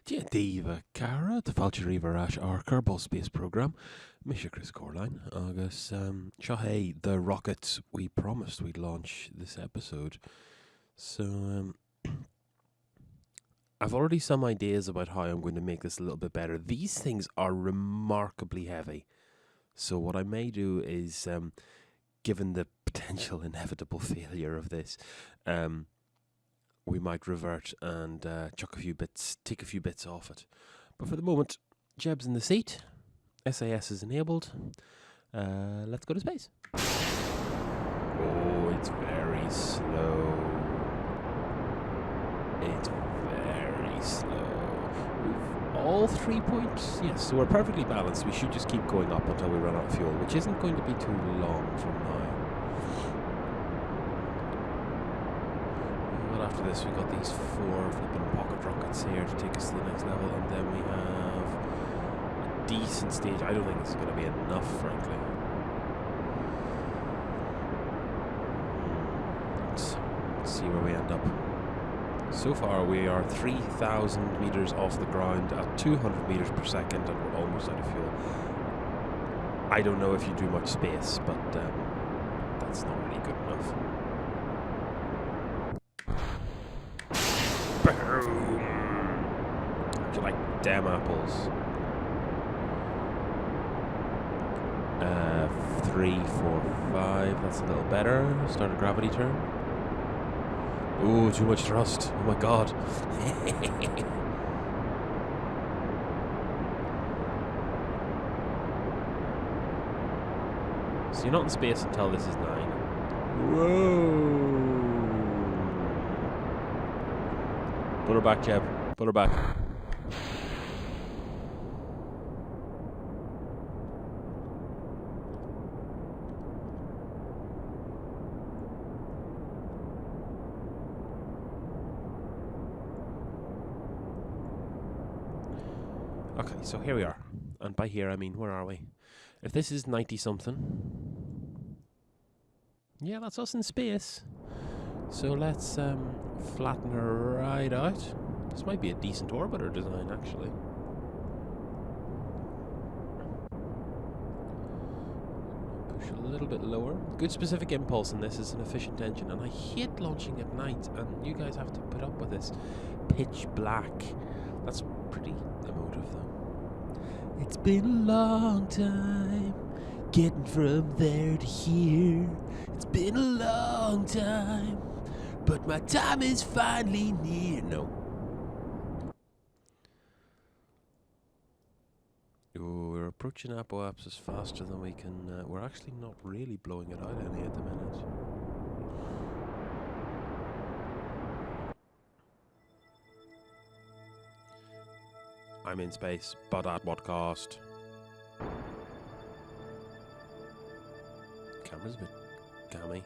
Díomh cara de fáilte riomh ar Kerbal Space Program, Mr. Chris Coreline, agus seo hey, the rockets we promised we'd launch this episode. So I've already some ideas about how I'm going to make this a little bit better. These things are remarkably heavy. So what I may do is, given the potential inevitable failure of this, we might revert and take a few bits off it. But for the moment, Jeb's in the seat, SAS is enabled. Let's go to space. Oh, it's very slow. It's very slow. We've all 3 points. Yes, so we're perfectly balanced. We should just keep going up until we run out of fuel, which isn't going to be too long from now. After this, we've got these 4 flipping pocket rockets here to take us to the next level, and then we have a decent stage. I don't think this is going to be enough, frankly. Let's see where we end up. So far, we are 3,000 meters off the ground at 200 meters per second, and we're almost out of fuel. I don't know if you do much space, but that's not really good enough. How'd you like damn apples? 3, 4, 5. That's a little better. Start a gravity turn. Ooh, too much thrust. Oh my god. So you're not in space until this is 9. Whoa. Put her back, Jeb. Put her back. Okay, so here we are. And by here, I mean, where are we? If this is 90-something... Yeah, that's us in space. So let's flatten her right out. This might be a decent orbiter design, actually. Push a little bit lower. Good specific impulse in this is an efficient engine, and I hate launching at night, and you guys have to put up with this pitch black. That's pretty emotive, though. It's been a long time getting from there to here. It's been a long time, but my time is finally near. No. Ooh, we're approaching apoapsis faster than we can. We're actually not really blowing it out any at the minute. I'm in space, but at what cost? Camera's a bit gammy.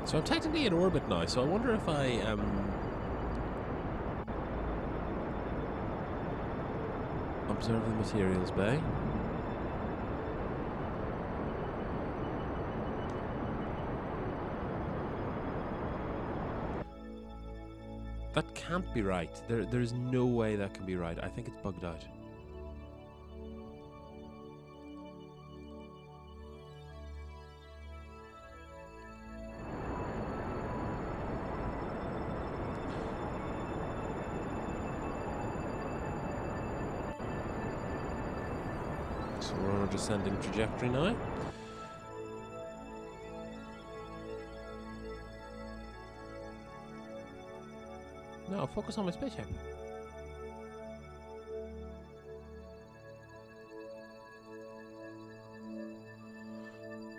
So I'm technically in orbit now, so I wonder if I observe the materials bay. That can't be right. There's no way that can be right. I think it's bugged out. So we're on a descending trajectory now. No, focus on my spaceship.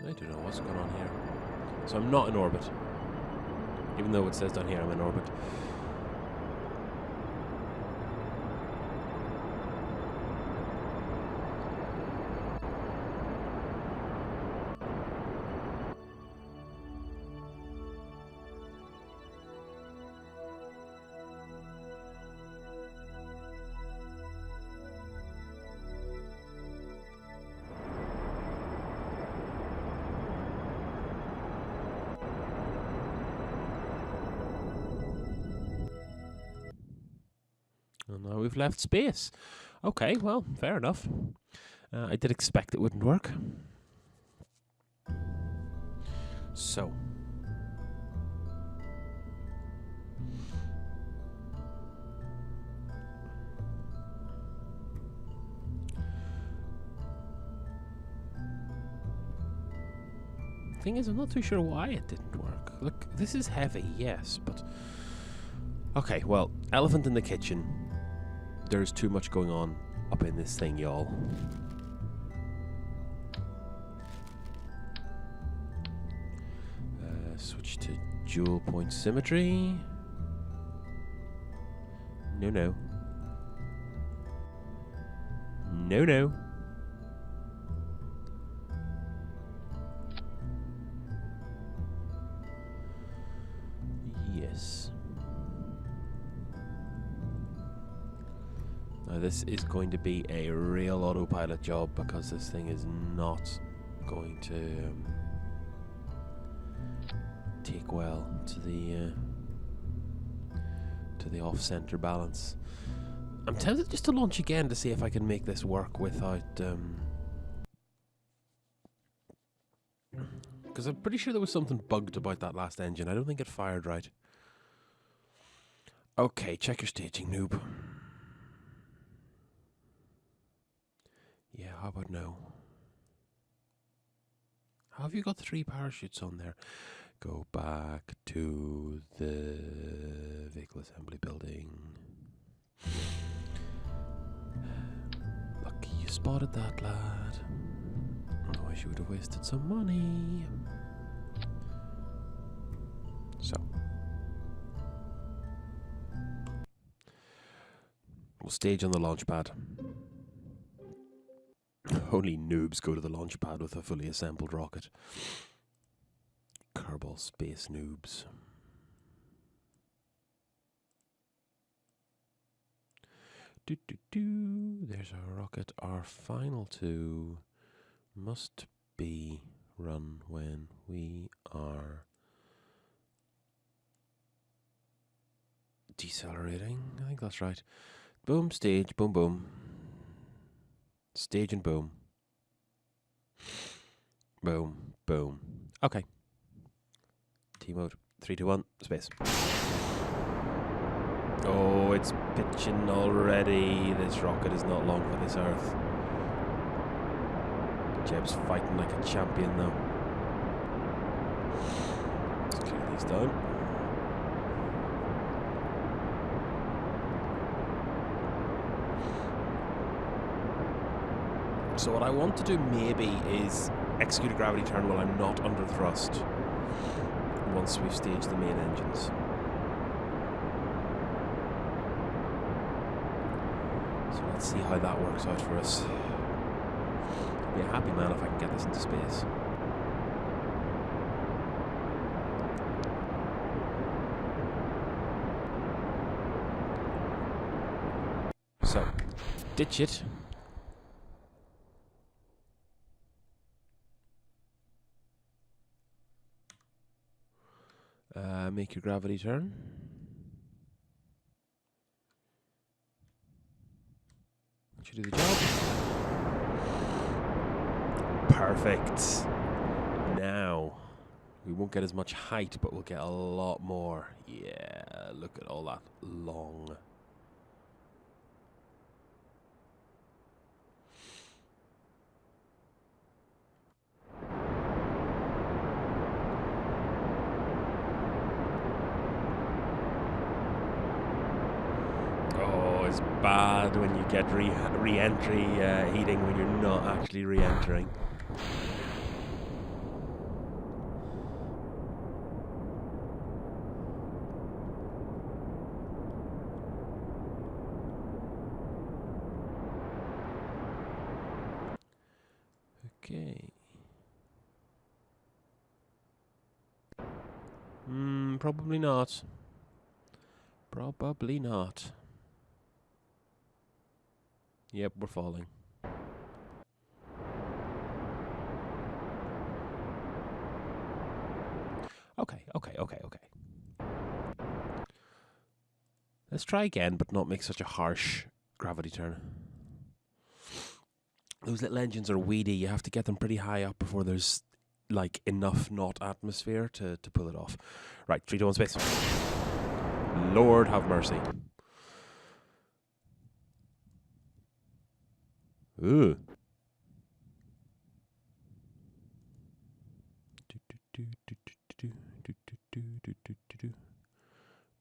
I don't know what's going on here. So I'm not in orbit. Even though it says down here I'm in orbit. we've left space. Okay, well, fair enough. I did expect it wouldn't work. So. Thing is, I'm not too sure why it didn't work. Look, this is heavy, yes, but... Okay, well, elephant in the kitchen. There's too much going on up in this thing, y'all. Switch to dual point symmetry. No, no. No, no. Yes. Now this is going to be a real autopilot job because this thing is not going to take well to the off-center balance. I'm tempted just to launch again to see if I can make this work without because I'm pretty sure there was something bugged about that last engine. I don't think it fired right. Okay, check your staging, noob. Yeah, how about no? How have you got 3 parachutes on there? Go back to the vehicle assembly building. Lucky you spotted that, lad. Otherwise you would have wasted some money. So. We'll stage on the launch pad. Only noobs go to the launch pad with a fully assembled rocket. Kerbal Space noobs. There's our rocket. Our final 2 must be run when we are decelerating. I think that's right. Boom, stage, boom, boom. Stage and boom. Boom, boom. Okay. T-mode. 3, 2, 1, space. Oh, it's pitching already. This rocket is not long for this Earth. Jeb's fighting like a champion though. Let's clear these down. So what I want to do maybe is execute a gravity turn while I'm not under thrust. Once we've staged the main engines. So let's see how that works out for us. I'll be a happy man if I can get this into space. So, ditch it. Make your gravity turn. Should do the job. Perfect. Now, we won't get as much height, but we'll get a lot more. Yeah, look at all that long. It's bad when you get re-entry heating when you're not actually re-entering. Okay. Probably not. Probably not. Yep, we're falling. Okay. Let's try again, but not make such a harsh gravity turn. Those little engines are weedy. You have to get them pretty high up before there's like enough not atmosphere to pull it off. Right, 3, 2, 1, space. Lord have mercy. Ooh.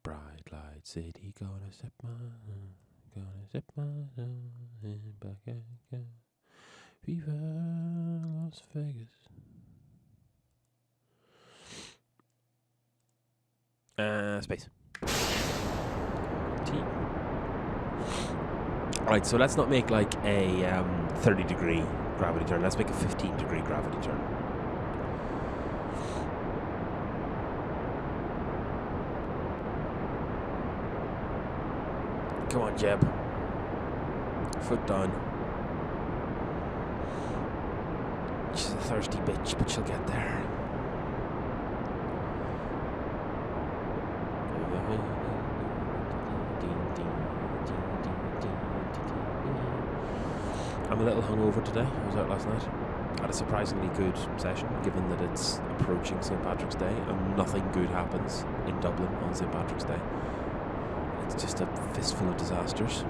Bright light city, gonna zip my back again. Viva Las Vegas. Space. T. Right, so let's not make like a 30-degree gravity turn. Let's make a 15-degree gravity turn. Come on, Jeb. Foot down. She's a thirsty bitch, but she'll get there. I'm a little hungover today. I was out last night. Had a surprisingly good session, given that it's approaching St. Patrick's Day and nothing good happens in Dublin on St. Patrick's Day. It's just a fistful of disasters.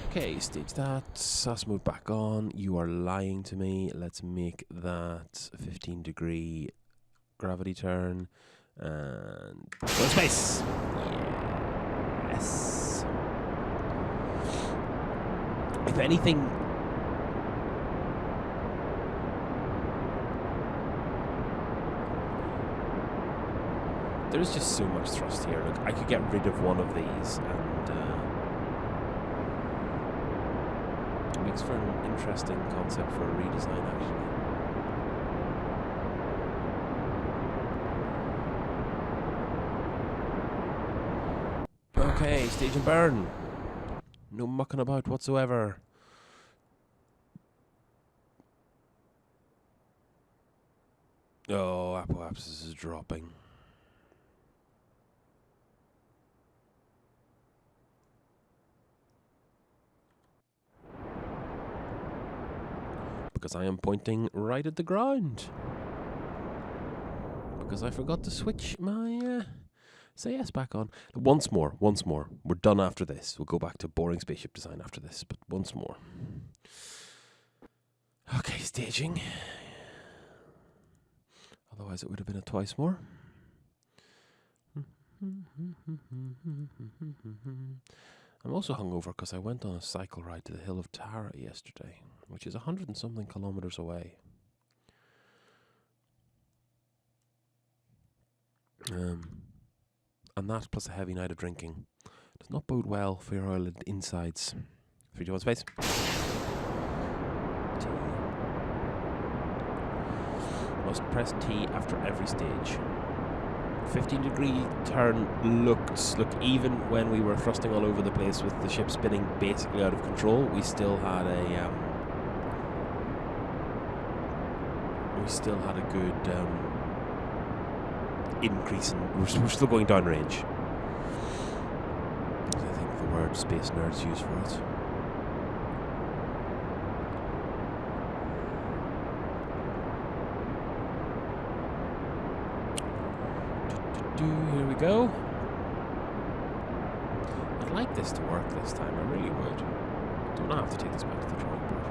Okay, stage that. Let's move back on. You are lying to me. Let's make that 15-degree gravity turn. And go to space. Yes. If anything, there's just so much thrust here. Look, I could get rid of one of these, and it makes for an interesting concept for a redesign, actually. Okay, stage and burn. No mucking about whatsoever. Oh, apoapsis is dropping. Because I am pointing right at the ground. Because I forgot to switch my SAS back on. Once more. We're done after this. We'll go back to boring spaceship design after this, but once more. Okay, staging. Otherwise it would have been a twice more. I'm also hungover because I went on a cycle ride to the Hill of Tara yesterday, which is 100 and something kilometers away. And that plus a heavy night of drinking does not bode well for your oiled insides. 3, 2, 1, space. T. Must press T after every stage. 15-degree turn looked even when we were thrusting all over the place with the ship spinning basically out of control. We still had a good increase in. We're still going downrange. I think the word space nerds use for it. Here we go. I'd like this to work this time, I really would. Don't have to take this back to the drawing board.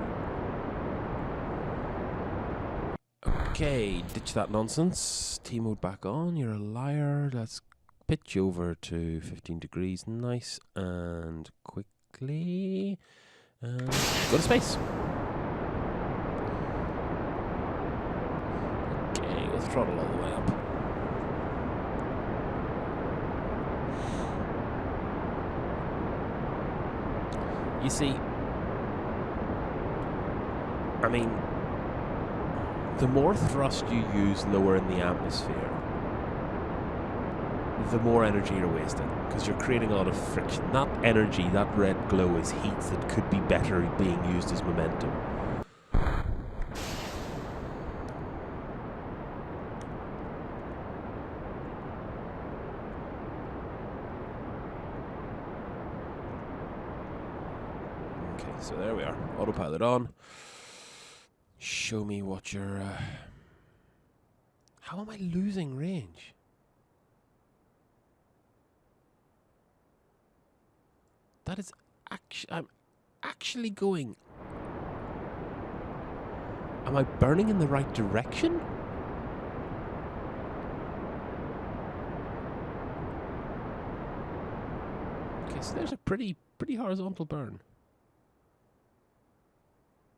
Okay, ditch that nonsense. T-mode back on, you're a liar. Let's pitch over to 15 degrees, nice and quickly. And go to space. Okay, we'll throttle all the way up. You see, I mean, the more thrust you use lower in the atmosphere, the more energy you're wasting, because you're creating a lot of friction. That energy, that red glow, is heat that could be better being used as momentum. so there we are. Autopilot on. Show me what you're... How am I losing range? That is actually... I'm actually going... Am I burning in the right direction? Okay, so there's a pretty horizontal burn.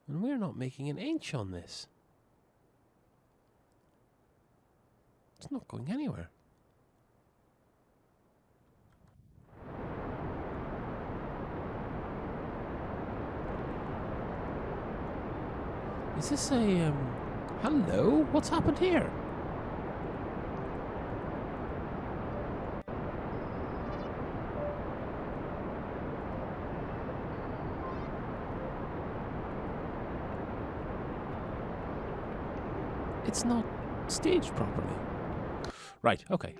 And we're not making an inch on this. It's not going anywhere. Is this a, hello? What's happened here? It's not staged properly. Right, okay.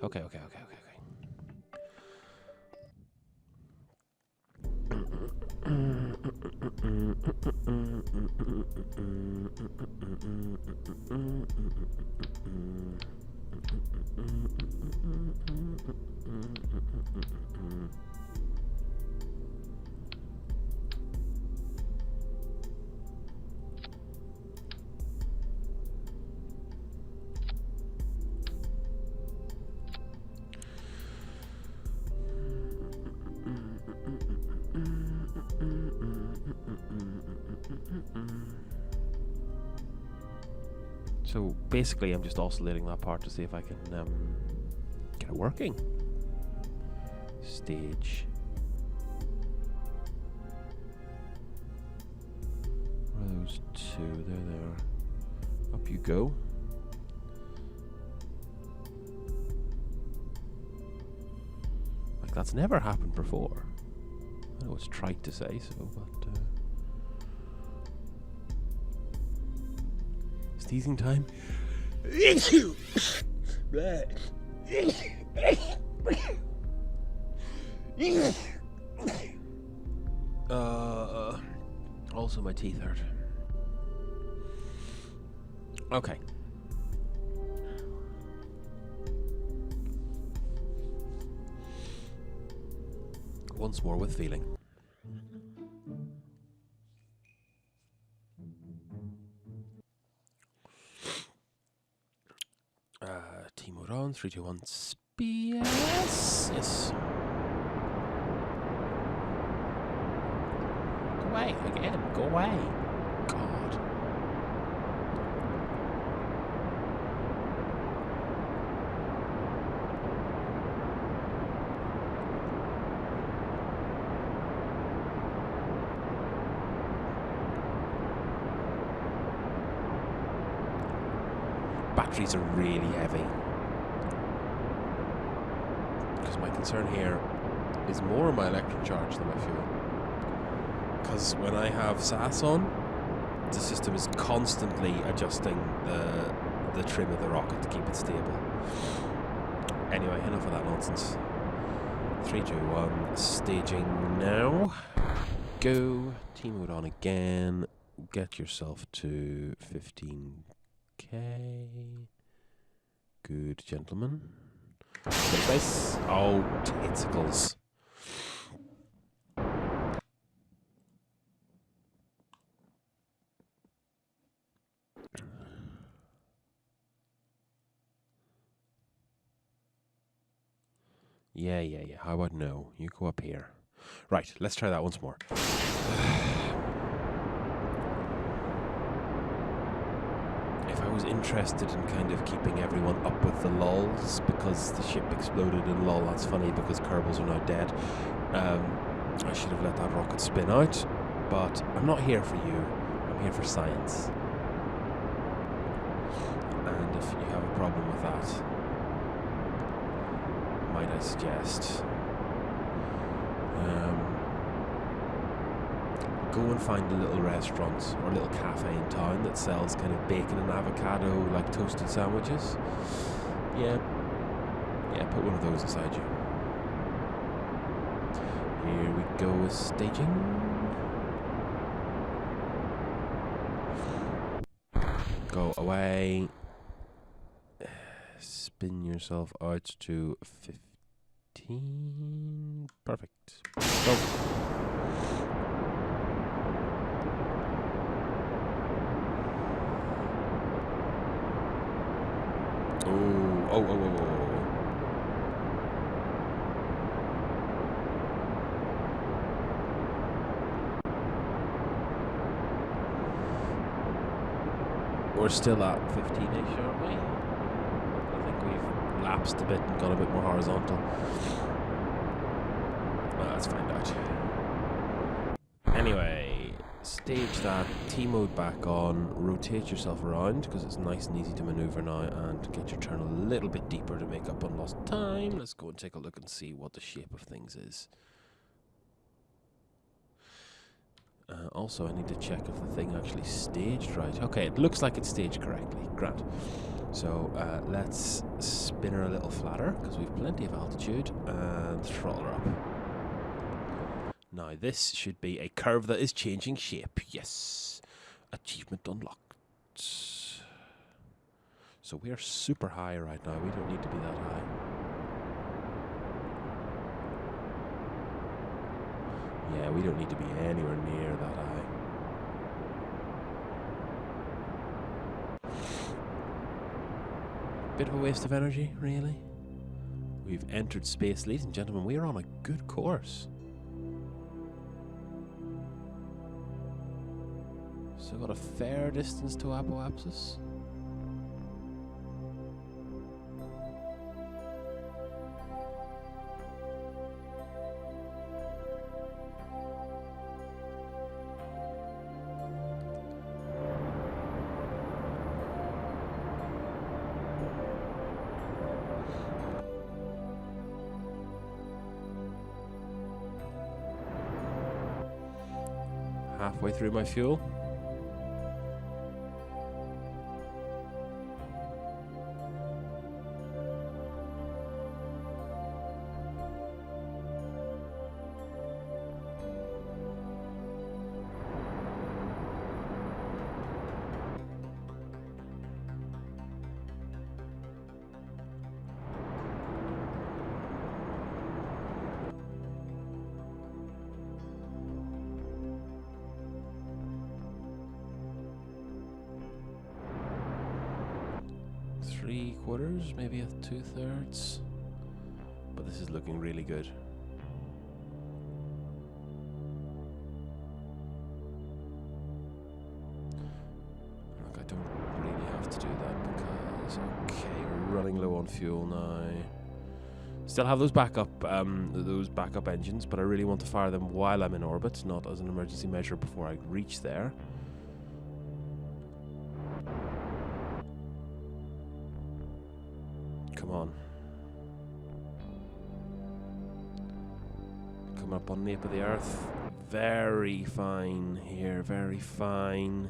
So basically I'm just oscillating that part to see if I can get it working. Stage. Where are those two? There they are. Up you go. Like that's never happened before. I know it's trite to say so, but sneezing time. Also my teeth hurt. Okay. Once more with feeling. T-mode on, 3, 2, 1, speed. Yes. Go away again. Go away. God. Batteries are really heavy. Because my concern here is more my electric charge than my fuel. Because when I have SAS on, the system is constantly adjusting the trim of the rocket to keep it stable. Anyway, enough of that nonsense. 3, 2, 1, staging now. Go. T-mode on again. Get yourself to 15k. Good, gentlemen. Space. Oh, titsicles. Yeah. How about no? You go up here. Right, let's try that once more. If I was interested in kind of keeping everyone up with the lulls because the ship exploded in lol, that's funny because Kerbals are now dead. I should have let that rocket spin out, but I'm not here for you. I'm here for science. And if you have a problem with that, might I suggest go and find a little restaurant or a little cafe in town that sells kind of bacon and avocado like toasted sandwiches. Yeah, put one of those beside you. Here we go with staging. Go away. Spin yourself out to 15. Perfect. Go. Oh. We're still at 15-ish, aren't we? I think we've lapsed a bit and got a bit more horizontal. Well, let's find out. Anyway, stage that, T-mode back on, rotate yourself around because it's nice and easy to maneuver now, and get your turn a little bit deeper to make up on lost time. Let's go and take a look and see what the shape of things is. Also, I need to check if the thing actually staged right. Okay, it looks like it's staged correctly. Grand. So let's spin her a little flatter because we've plenty of altitude, and throttle her up. Now this should be a curve that is changing shape. Yes. Achievement unlocked. So we are super high right now. We don't need to be that high. Yeah, we don't need to be anywhere near that high. Bit of a waste of energy, really. We've entered space, ladies and gentlemen. We are on a good course. Still got a fair distance to apoapsis. Halfway through my fuel. Three-quarters, maybe a 2/3, but this is looking really good. Look, I don't really have to do that because, okay, we're running low on fuel now. Still have those backup engines, but I really want to fire them while I'm in orbit, not as an emergency measure before I reach there. Come on. Coming up on nape of the earth. Very fine here, very fine.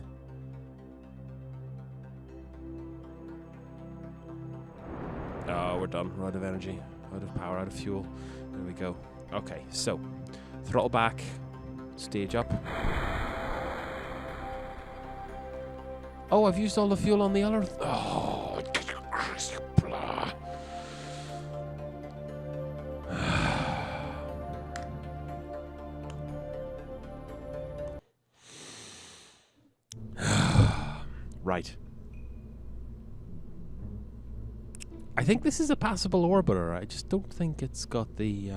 Oh, we're done. We're out of energy, out of power, out of fuel. There we go. Okay, so throttle back, stage up. Oh, I've used all the fuel on the other. Oh, blah. Right. I think this is a passable orbiter. I just don't think it's got the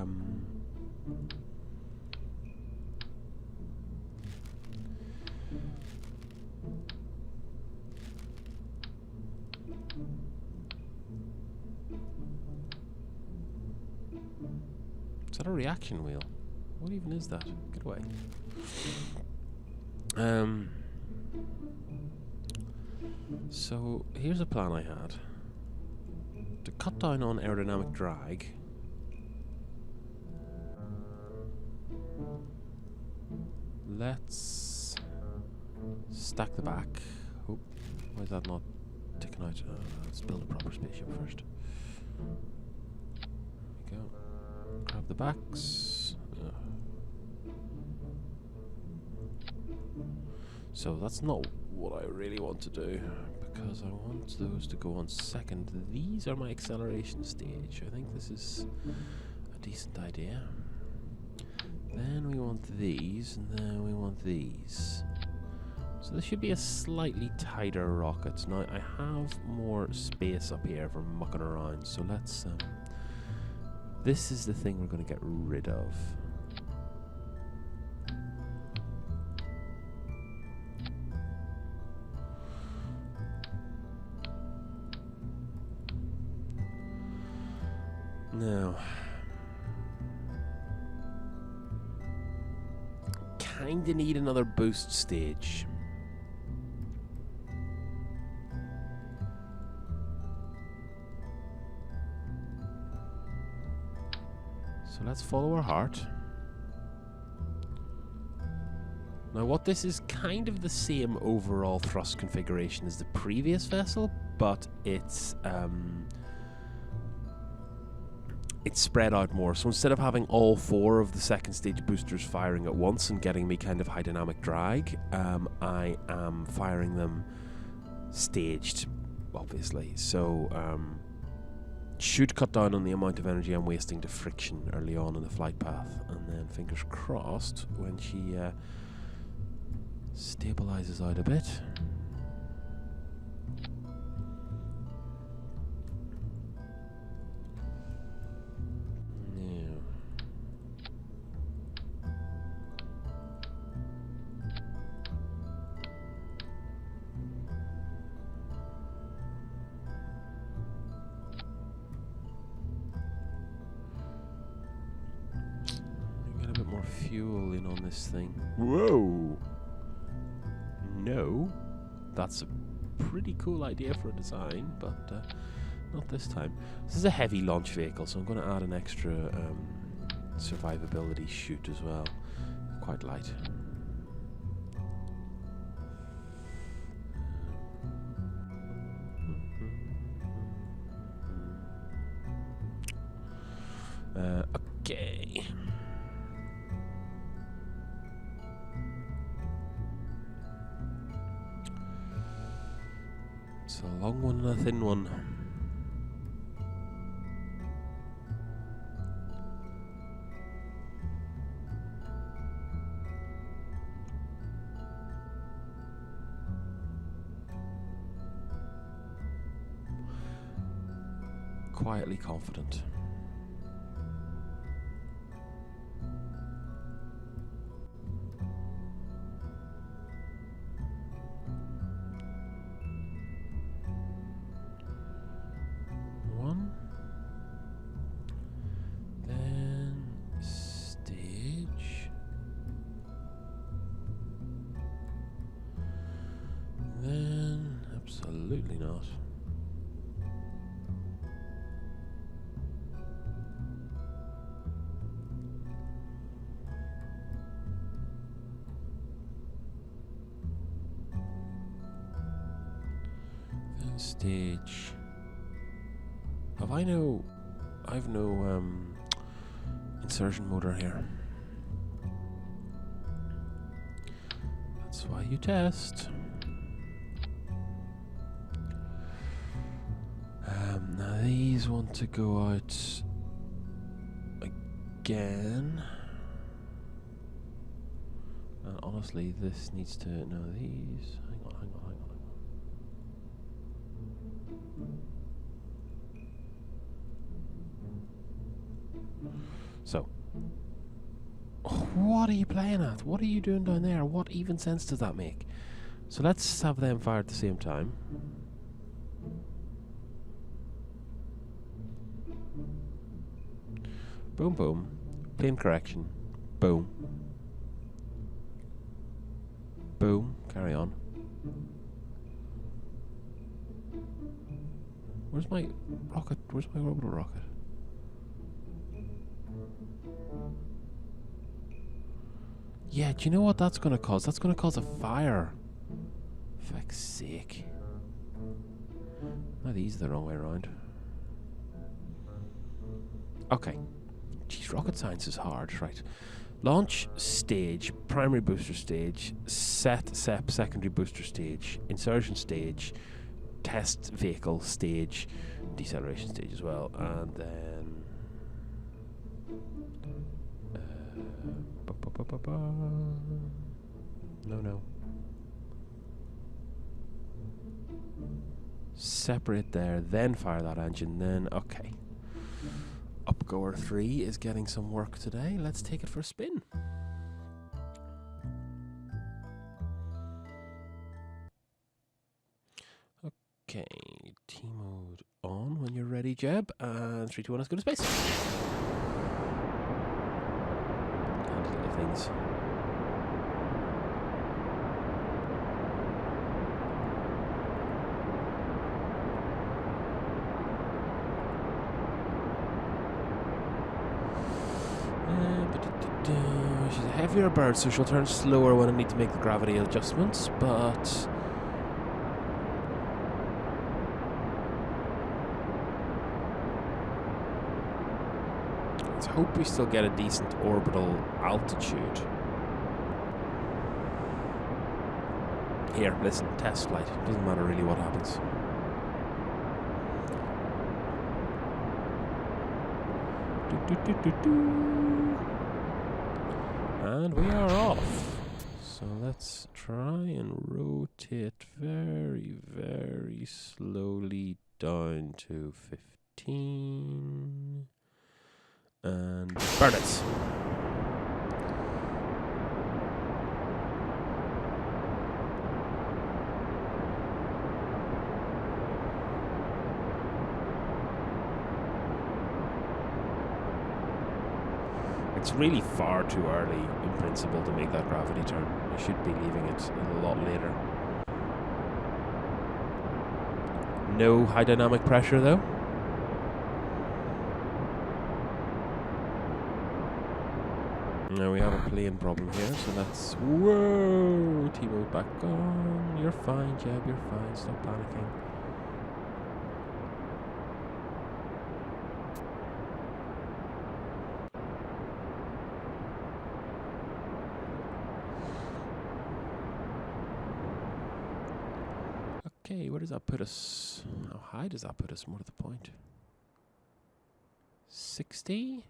Is that a reaction wheel? What even is that? Get away. So here's a plan I had. To cut down on aerodynamic drag, let's stack the back. Oh, why is that not ticking out? Let's build a proper spaceship first. There we go. Grab the backs. So that's not what I really want to do, because I want those to go on second. These are my acceleration stage. I think this is a decent idea. Then we want these, and then we want these. So this should be a slightly tighter rocket. Now I have more space up here for mucking around, so let's this is the thing we're going to get rid of. Now, kinda need another boost stage. So let's follow our heart. Now what this is kind of the same overall thrust configuration as the previous vessel, but it's spread out more. So instead of having all 4 of the second stage boosters firing at once and getting me kind of high dynamic drag, I am firing them staged, obviously. So should cut down on the amount of energy I'm wasting to friction early on in the flight path, and then fingers crossed when she stabilizes out a bit. Fuel in on this thing. Whoa! No, that's a pretty cool idea for a design, but not this time. This is a heavy launch vehicle, so I'm going to add an extra survivability chute as well. Quite light. Okay. It's a long one and a thin one. Quietly confident. Absolutely not. Then stage. I've no insertion motor here. That's why you test. Now these want to go out again. And honestly, this needs to... No, these... Hang on. So, what are you playing at? What are you doing down there? What even sense does that make? So let's have them fire at the same time. Boom, boom. Plane correction. Boom. Boom. Carry on. Where's my rocket? Where's my orbital rocket? Yeah, do you know what that's going to cause? That's going to cause a fire. For fuck's sake. No, these are the wrong way around. Okay. Geez, rocket science is hard, right? Launch stage, primary booster stage, set secondary booster stage, insertion stage, test vehicle stage, deceleration stage as well, and then no. Separate there, then fire that engine, then okay. Upgoer 3 is getting some work today. Let's take it for a spin. Okay, T mode on when you're ready, Jeb. And 3, 2, 1, let's go to space. Handy little things. She's a heavier bird, so she'll turn slower when I need to make the gravity adjustments, but let's hope we still get a decent orbital altitude. Here, listen, test flight. Doesn't matter really what happens. And we are off. So let's try and rotate very, very slowly down to 15. And burn it. It's really far too early, in principle, to make that gravity turn. I should be leaving it a lot later. No high dynamic pressure, though. Now we have a plane problem here, so let's... Whoa! T-mode back on. You're fine, Jeb, you're fine. Stop panicking. Okay, where does that put us? How high does that put us? More to the point. 60?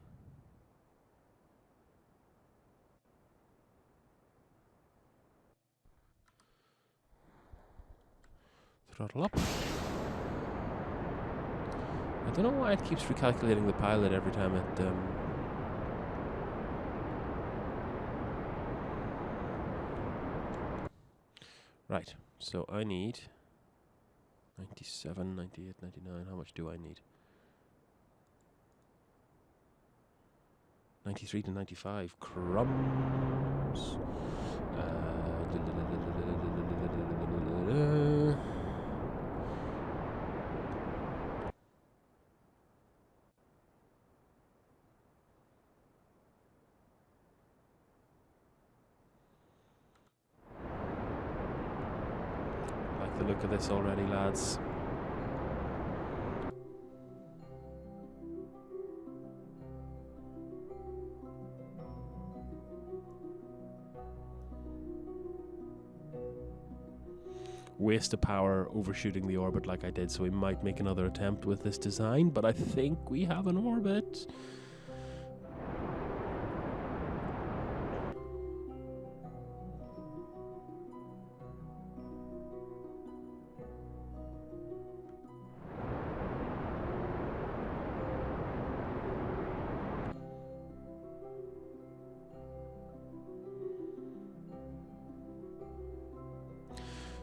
Throttle up. I don't know why it keeps recalculating the pilot every time it... Right, so I need... 97, 98, 99, how much do I need? 93 to 95, crumbs. Like the look of this already, lads. Waste of power overshooting the orbit like I did, so we might make another attempt with this design, but I think we have an orbit.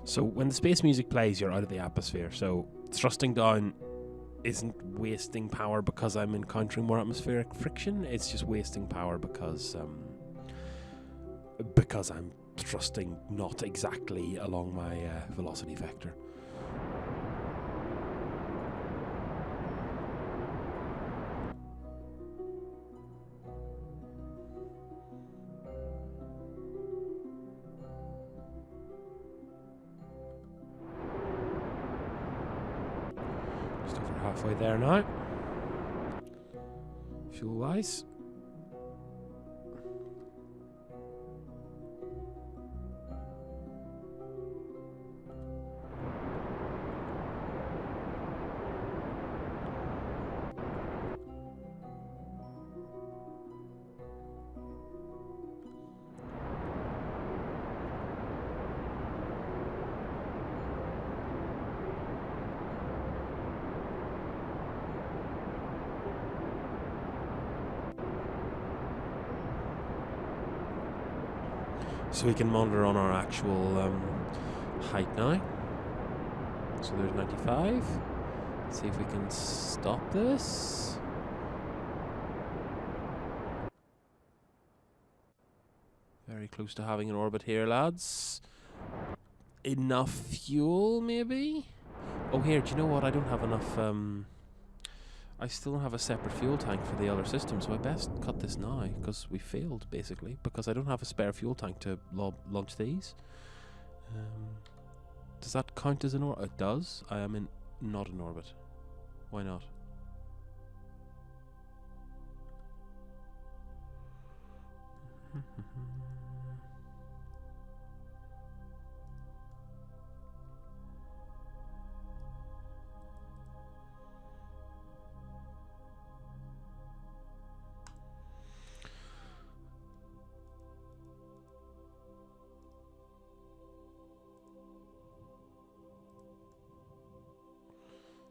So when the space music plays, you're out of the atmosphere. So thrusting down isn't wasting power because I'm encountering more atmospheric friction. It's just wasting power because I'm thrusting not exactly along my velocity vector. Halfway there now. Fuel wise. So we can monitor on our actual height now. So there's 95. Let's see if we can stop this. Very close to having an orbit here, lads. Enough fuel, maybe? Oh, here, do you know what? I don't have enough, I still don't have a separate fuel tank for the other system, so I best cut this now, because we failed, basically, because I don't have a spare fuel tank to launch these. Does that count as an orbit? It does. I am not in orbit. Why not?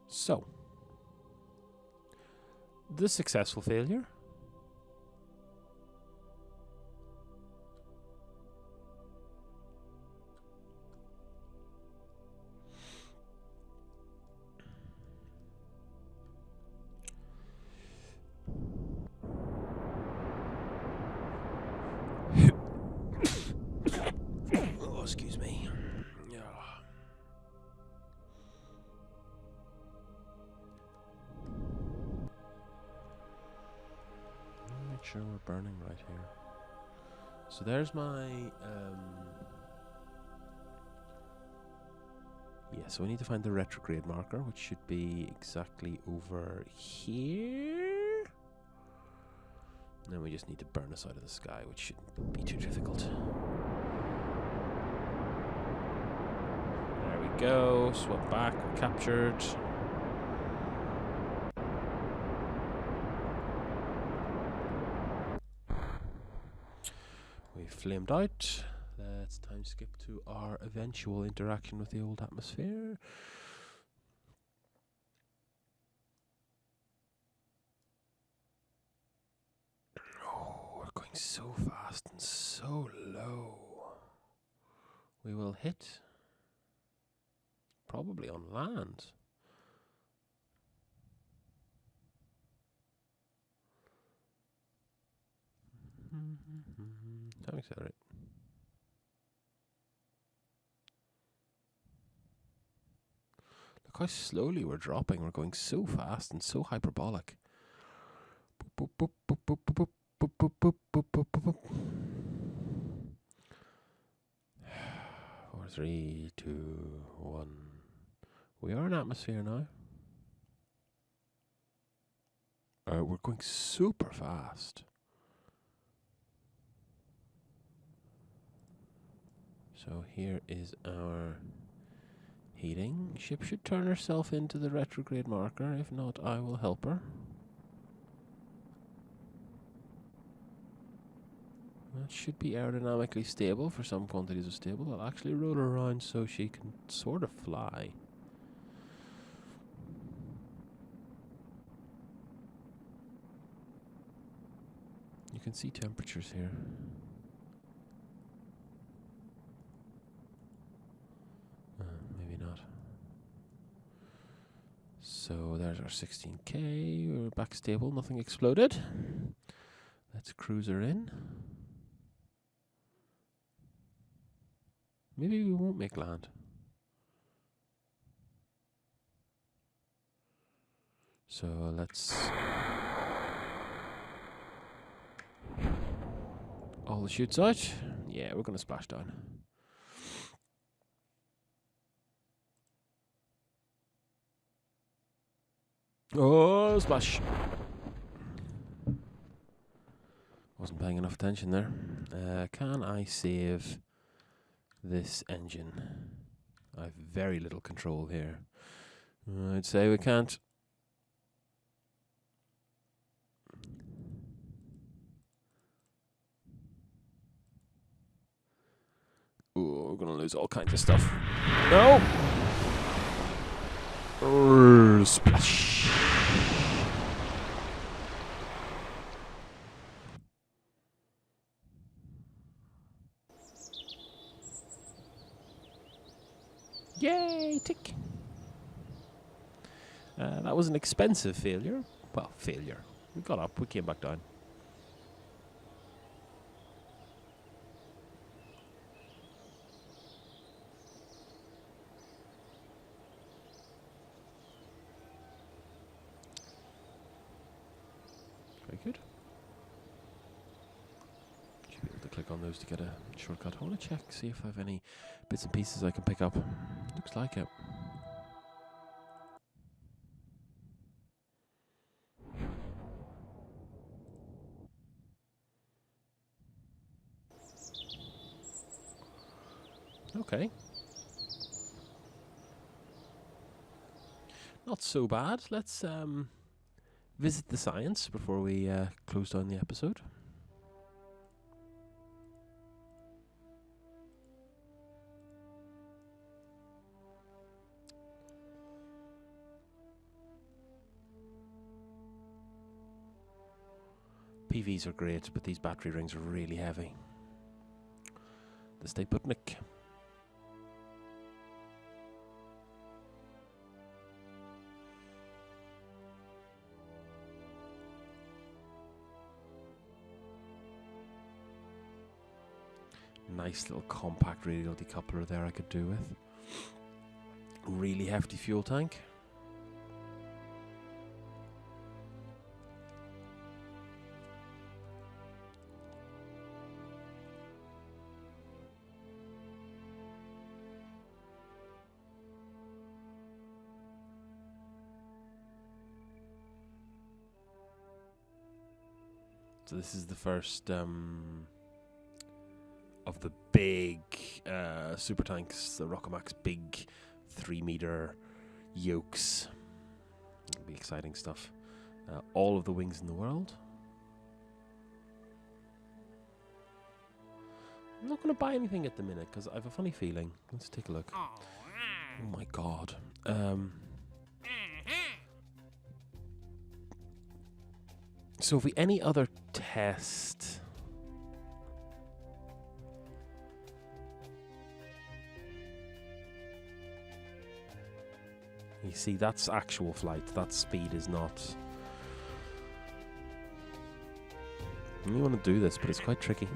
So, the successful failure. Oh, excuse me. Yeah. Make sure we're burning right here. So there's my yeah, so we need to find the retrograde marker, which should be exactly over here. And then we just need to burn us out of the sky, which shouldn't be too difficult. There we go. Swap back. We're captured. We flamed out. Let's time skip to our eventual interaction with the old atmosphere. Oh, we're going so fast and so low. We will hit probably on land. Time accelerate. Look how slowly we're dropping. We're going so fast and so hyperbolic. Boop, boop, boop, boop, boop, boop, boop, boop, boop, boop, boop, boop. 4, 3, 2, 1. We are in atmosphere now. We're going super fast. So here is our heating. Ship should turn herself into the retrograde marker. If not, I will help her. That should be aerodynamically stable for some quantities of stable. I'll actually roll her around so she can sort of fly. You can see temperatures here. Maybe not. So there's our 16K. We're back stable. Nothing exploded. Let's cruise her in. Maybe we won't make land. So let's... all the chutes out. Yeah, we're going to splash down. Oh, splash. Wasn't paying enough attention there. Can I save this engine? I have very little control here. I'd say we can't. Ooh, we're gonna lose all kinds of stuff. No! Splash! That was an expensive failure. Well, failure. We got up, we came back down. Very good. Should be able to click on those to get a shortcut. I want to check, see if I have any bits and pieces I can pick up. Looks like it. Okay. Not so bad. Let's visit the science before we close down the episode. PVs are great, but these battery rings are really heavy. The stay put, Nick. Nice little compact radial decoupler there I could do with. Really hefty fuel tank. So this is the first of the big super tanks, the Rockomax big 3-meter yokes. It'll be exciting stuff. All of the wings in the world. I'm not going to buy anything at the minute because I have a funny feeling. Let's take a look. Oh my god. So if we any other test... You see, that's actual flight. That speed is not... You want to do this, but it's quite tricky.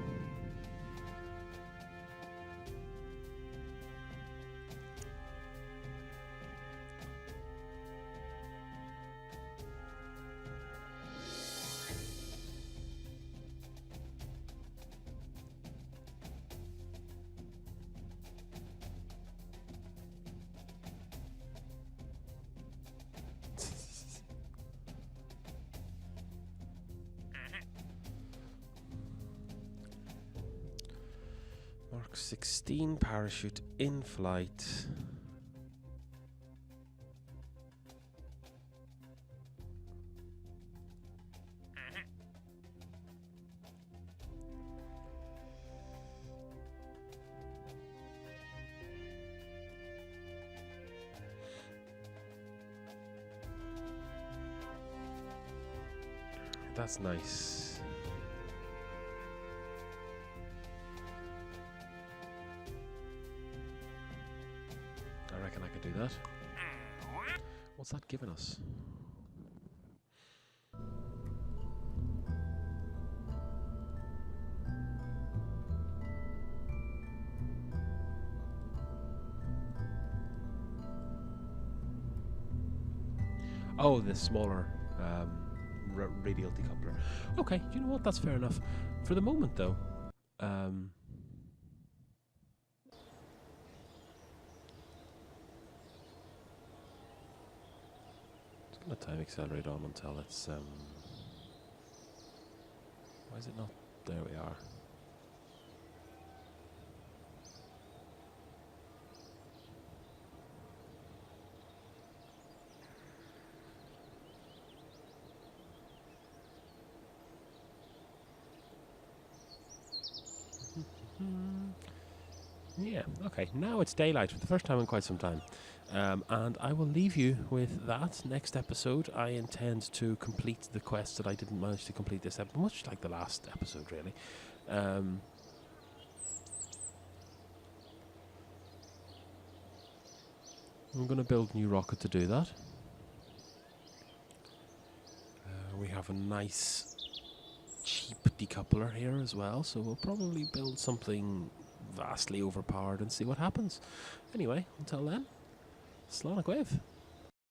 Mark 16 parachute in flight. That's nice. I reckon I could do that. What's that giving us? Oh, the smaller radial decoupler. Okay, you know what? That's fair enough. For the moment, though, it's going to time accelerate on until it's... why is it not? There we are. Yeah, okay, now it's daylight for the first time in quite some time. And I will leave you with that. Next episode, I intend to complete the quest that I didn't manage to complete this episode, much like the last episode, really. I'm going to build a new rocket to do that. we have a nice cheap decoupler here as well, so we'll probably build something vastly overpowered and see what happens. Anyway, until then, Slán a Gaibh.